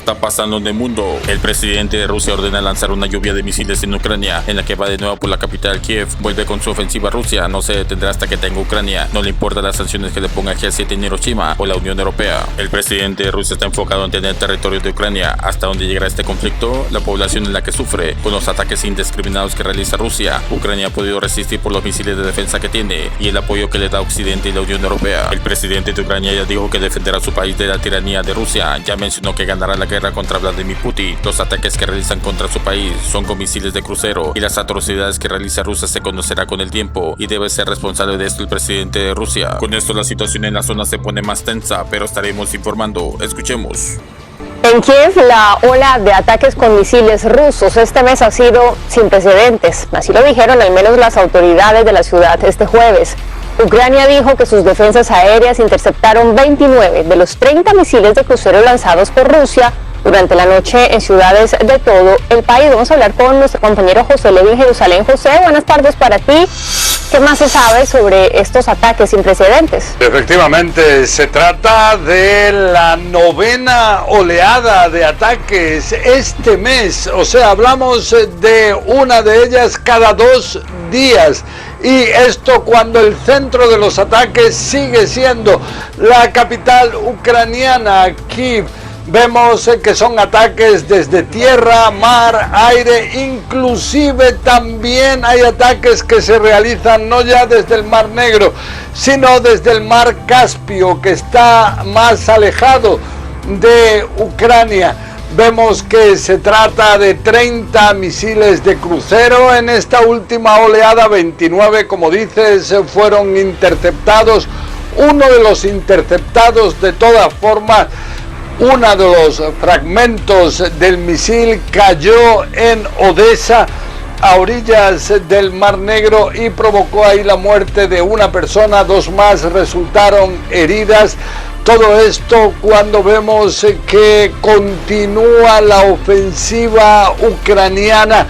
está pasando en el mundo. El presidente de Rusia ordena lanzar una lluvia de misiles en Ucrania, en la que va de nuevo por la capital Kiev. Vuelve con su ofensiva a Rusia, no se detendrá hasta que tenga Ucrania. No le importan las sanciones que le ponga G7 en Hiroshima o la Unión Europea. El presidente de Rusia está enfocado en tener territorio de Ucrania. ¿Hasta dónde llegará este conflicto? La población en la que sufre, con los ataques indiscriminados que realiza Rusia. Ucrania ha podido resistir por los misiles de defensa que tiene y el apoyo que le da Occidente y la Unión Europea. El presidente de Ucrania ya dijo que defenderá a su país de la tiranía de Rusia. Ya mencionó que ganará la guerra contra Vladimir Putin. Los ataques que realizan contra su país son con misiles de crucero y las atrocidades que realiza Rusia se conocerá con el tiempo y debe ser responsable de esto el presidente de Rusia. Con esto la situación en la zona se pone más tensa, pero estaremos informando. Escuchemos. En Kiev, la ola de ataques con misiles rusos este mes ha sido sin precedentes. Así lo dijeron al menos las autoridades de la ciudad este jueves. Ucrania dijo que sus defensas aéreas interceptaron 29 de los 30 misiles de crucero lanzados por Rusia durante la noche en ciudades de todo el país. Vamos a hablar con nuestro compañero José Levi en Jerusalén. José, buenas tardes para ti. ¿Qué más se sabe sobre estos ataques sin precedentes? Efectivamente, se trata de la 9ª oleada de ataques este mes. O sea, hablamos de una de ellas cada 2 días. Y esto cuando el centro de los ataques sigue siendo la capital ucraniana, Kiev. Vemos que son ataques desde tierra, mar, aire, inclusive también hay ataques que se realizan no ya desde el Mar Negro, sino desde el Mar Caspio, que está más alejado de Ucrania. Vemos que se trata de 30 misiles de crucero en esta última oleada, 29, como dices, fueron interceptados. Uno de los interceptados, de todas formas, uno de los fragmentos del misil cayó en Odessa, a orillas del Mar Negro, y provocó ahí la muerte de una persona, 2 más resultaron heridas. Todo esto cuando vemos que continúa la ofensiva ucraniana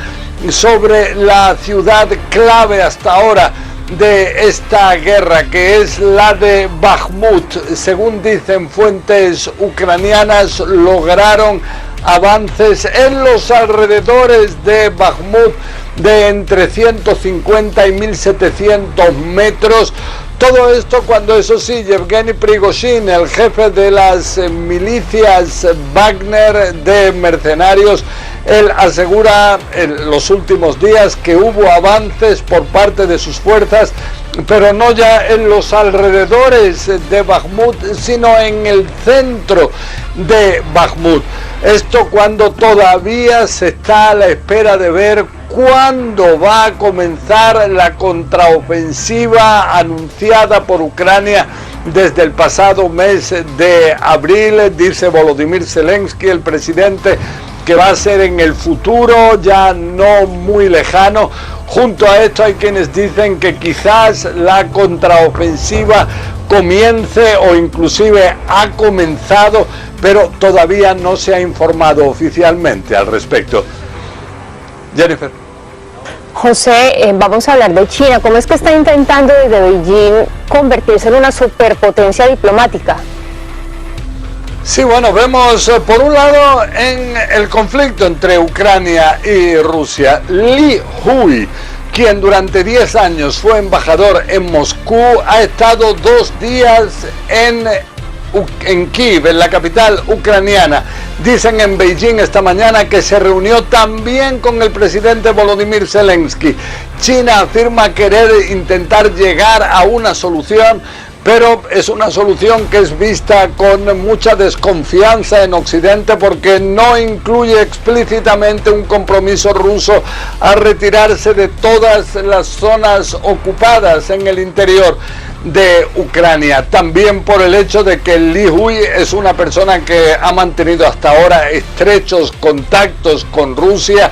sobre la ciudad clave hasta ahora de esta guerra, que es la de Bakhmut. Según dicen fuentes ucranianas, lograron avances en los alrededores de Bakhmut de entre 150 y 1700 metros. Todo esto cuando, eso sí, Yevgeny Prigozhin, el jefe de las milicias Wagner de mercenarios, él asegura en los últimos días que hubo avances por parte de sus fuerzas, pero no ya en los alrededores de Bakhmut, sino en el centro de Bakhmut. Esto cuando todavía se está a la espera de ver cuándo va a comenzar la contraofensiva anunciada por Ucrania desde el pasado mes de abril. Dice Volodymyr Zelensky, el presidente, que va a ser en el futuro, ya no muy lejano. Junto a esto hay quienes dicen que quizás la contraofensiva comience o inclusive ha comenzado, pero todavía no se ha informado oficialmente al respecto. Jennifer. José, vamos a hablar de China. ¿Cómo es que está intentando desde Beijing convertirse en una superpotencia diplomática? Sí, bueno, vemos por un lado en el conflicto entre Ucrania y Rusia, Li Hui, quien durante 10 años fue embajador en Moscú, ha estado 2 días en Kiev, en la capital ucraniana. Dicen en Beijing esta mañana que se reunió también con el presidente Volodymyr Zelensky. China afirma querer intentar llegar a una solución, pero es una solución que es vista con mucha desconfianza en Occidente, porque no incluye explícitamente un compromiso ruso a retirarse de todas las zonas ocupadas en el interior de Ucrania. También por el hecho de que Li Hui es una persona que ha mantenido hasta ahora estrechos contactos con Rusia,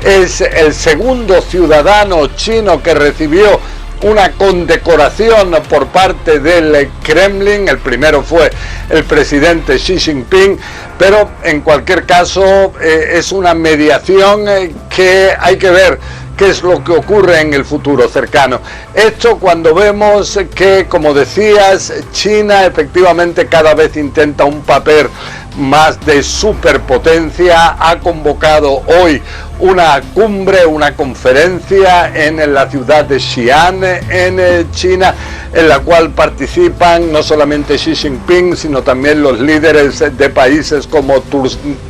es el segundo ciudadano chino que recibió una condecoración por parte del Kremlin. El primero fue el presidente Xi Jinping, pero en cualquier caso es una mediación que hay que ver qué es lo que ocurre en el futuro cercano. Esto cuando vemos que, como decías, China efectivamente cada vez intenta un papel más de superpotencia, ha convocado hoy una cumbre, una conferencia en la ciudad de Xi'an, en China, en la cual participan no solamente Xi Jinping, sino también los líderes de países como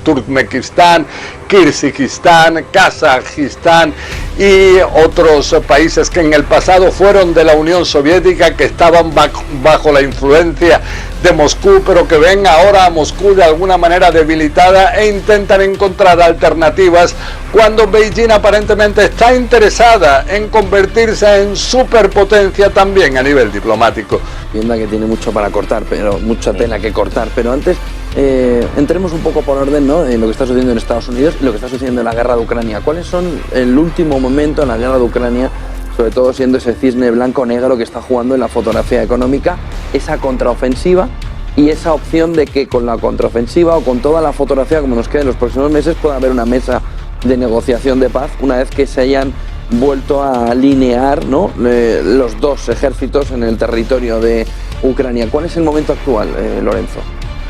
Turkmenistán, Kirguistán, Kazajistán y otros países que en el pasado fueron de la Unión Soviética, que estaban bajo la influencia de Moscú, pero que ven ahora a Moscú de alguna manera debilitada e intentan encontrar alternativas cuando Beijing aparentemente está interesada en convertirse en superpotencia también a nivel diplomático. Tienda que tiene mucho para cortar, pero mucha tela que cortar, pero antes entremos un poco por orden, ¿no?, en lo que está sucediendo en Estados Unidos y lo que está sucediendo en la guerra de Ucrania. ¿Cuáles son el último momento en la guerra de Ucrania, sobre todo siendo ese cisne blanco-negro que está jugando en la fotografía económica, esa contraofensiva y esa opción de que con la contraofensiva o con toda la fotografía como nos queda en los próximos meses pueda haber una mesa de negociación de paz una vez que se hayan vuelto a alinear, ¿no?, los dos ejércitos en el territorio de Ucrania? ¿Cuál es el momento actual, Lorenzo?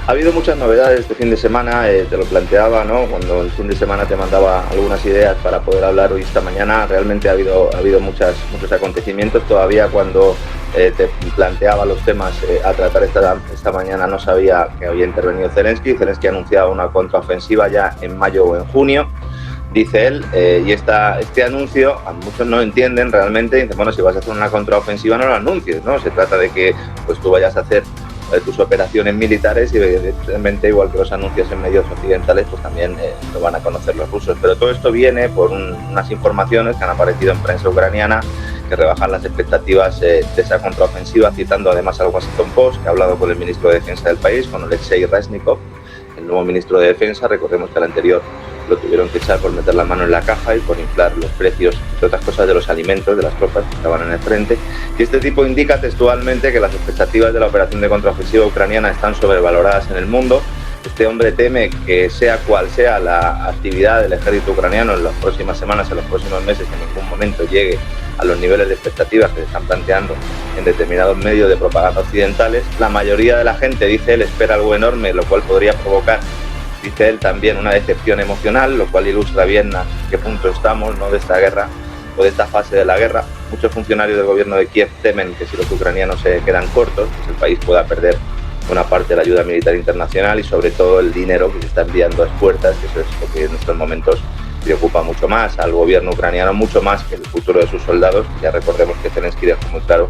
Ha habido muchas novedades este fin de semana, te lo planteaba, ¿no?, cuando el fin de semana te mandaba algunas ideas para poder hablar hoy esta mañana. Realmente ha habido muchos acontecimientos. Todavía cuando te planteaba los temas a tratar esta mañana no sabía que había intervenido Zelensky. Zelensky ha anunciado una contraofensiva ya en mayo o en junio, dice él, y este anuncio a muchos no entienden realmente. Dicen, bueno, si vas a hacer una contraofensiva no lo anuncies, ¿no? Se trata de que pues tú vayas a hacer tus operaciones militares y evidentemente, igual que los anuncios en medios occidentales, pues también lo van a conocer los rusos. Pero todo esto viene por unas informaciones que han aparecido en prensa ucraniana que rebajan las expectativas de esa contraofensiva, citando además al Washington Post, que ha hablado con el ministro de Defensa del país, con Alexei Reznikov, el nuevo ministro de Defensa. Recordemos que el anterior lo tuvieron que echar por meter la mano en la caja y por inflar los precios, entre otras cosas, de los alimentos de las tropas que estaban en el frente. Y este tipo indica textualmente que las expectativas de la operación de contraofensiva ucraniana están sobrevaloradas en el mundo. Este hombre teme que sea cual sea la actividad del ejército ucraniano en las próximas semanas, en los próximos meses, en ningún momento llegue a los niveles de expectativas que se están planteando en determinados medios de propaganda occidentales. La mayoría de la gente, dice él, espera algo enorme, lo cual podría provocar, dice él, también una decepción emocional, lo cual ilustra bien a qué punto estamos, ¿no?, de esta guerra o de esta fase de la guerra. Muchos funcionarios del gobierno de Kiev temen que si los ucranianos se quedan cortos, pues el país pueda perder una parte de la ayuda militar internacional y sobre todo el dinero que se está enviando a expuertas, que eso es lo que en estos momentos preocupa mucho más al gobierno ucraniano, mucho más que el futuro de sus soldados. Ya recordemos que Zelensky dejó muy claro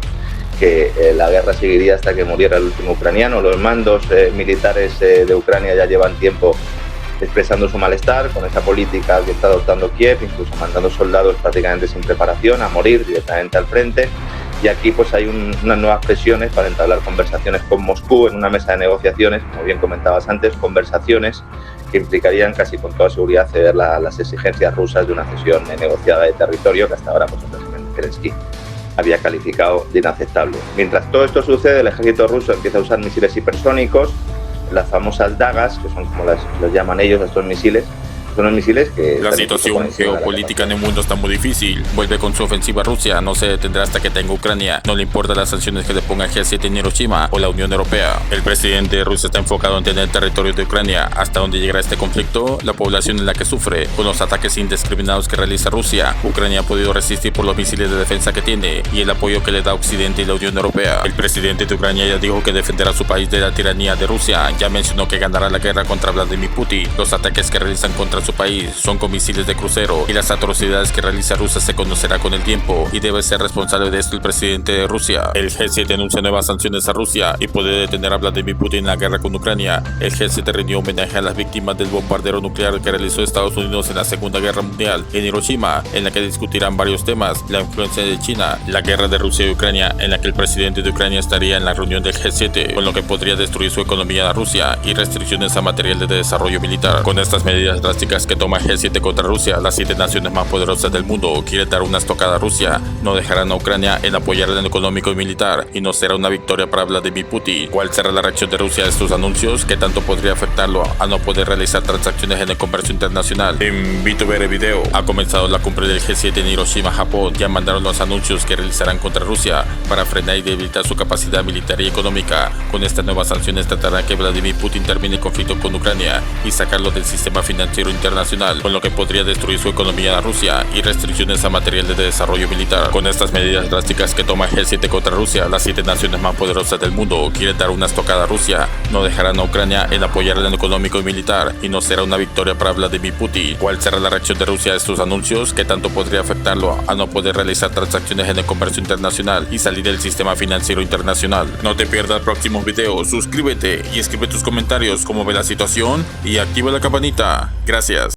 que la guerra seguiría hasta que muriera el último ucraniano. Los mandos militares de Ucrania ya llevan tiempo expresando su malestar con esa política que está adoptando Kiev, incluso mandando soldados prácticamente sin preparación a morir directamente al frente. Y aquí pues hay unas nuevas presiones para entablar conversaciones con Moscú en una mesa de negociaciones, como bien comentabas antes, conversaciones que implicarían casi con toda seguridad ceder las exigencias rusas de una cesión negociada de territorio que hasta ahora pues el presidente Zelensky había calificado de inaceptable. Mientras todo esto sucede, el ejército ruso empieza a usar misiles hipersónicos, las famosas dagas, que son como los llaman ellos, estos misiles. Son los misiles que... La situación geopolítica en el mundo está muy difícil. Vuelve con su ofensiva Rusia. No se detendrá hasta que tenga Ucrania. No le importa las sanciones que le ponga G7 en Hiroshima o la Unión Europea. El presidente de Rusia está enfocado en tener territorio de Ucrania. ¿Hasta dónde llegará este conflicto? La población es la que sufre. Con los ataques indiscriminados que realiza Rusia, Ucrania ha podido resistir por los misiles de defensa que tiene y el apoyo que le da Occidente y la Unión Europea. El presidente de Ucrania ya dijo que defenderá a su país de la tiranía de Rusia. Ya mencionó que ganará la guerra contra Vladimir Putin. Los ataques que realizan contra su país son con misiles de crucero y las atrocidades que realiza Rusia se conocerá con el tiempo y debe ser responsable de esto el presidente de Rusia. El G7 anuncia nuevas sanciones a Rusia y puede detener a Vladimir Putin en la guerra con Ucrania. El G7 rindió homenaje a las víctimas del bombardero nuclear que realizó Estados Unidos en la Segunda Guerra Mundial en Hiroshima, en la que discutirán varios temas: la influencia de China, la guerra de Rusia y Ucrania, en la que el presidente de Ucrania estaría en la reunión del G7, con lo que podría destruir su economía a Rusia, y restricciones a material de desarrollo militar. Con estas medidas drásticas, drásticas que toma G7 contra Rusia, las 7 naciones más poderosas del mundo quieren dar una estocada a Rusia. No dejarán a Ucrania en apoyarla en económico y militar, y no será una victoria para Vladimir Putin. ¿Cuál será la reacción de Rusia a estos anuncios? ¿Qué tanto podría afectarlo a no poder realizar transacciones en el comercio internacional? Te invito a ver el video. Ha comenzado la cumbre del G7 en Hiroshima, Japón. Ya mandaron los anuncios que realizarán contra Rusia para frenar y debilitar su capacidad militar y económica. Con estas nuevas sanciones tratarán que Vladimir Putin termine el conflicto con Ucrania y sacarlo del sistema financiero internacional, con lo que podría destruir su economía a Rusia, y restricciones a materiales de desarrollo militar. Con estas medidas drásticas que toma G7 contra Rusia, las 7 naciones más poderosas del mundo quieren dar una estocada a Rusia. No dejarán a Ucrania en apoyarla en económico y militar, y no será una victoria para Vladimir Putin. ¿Cuál será la reacción de Rusia a estos anuncios? ¿Qué tanto podría afectarlo a no poder realizar transacciones en el comercio internacional y salir del sistema financiero internacional? No te pierdas próximos videos, suscríbete y escribe tus comentarios cómo ve la situación y activa la campanita. Gracias.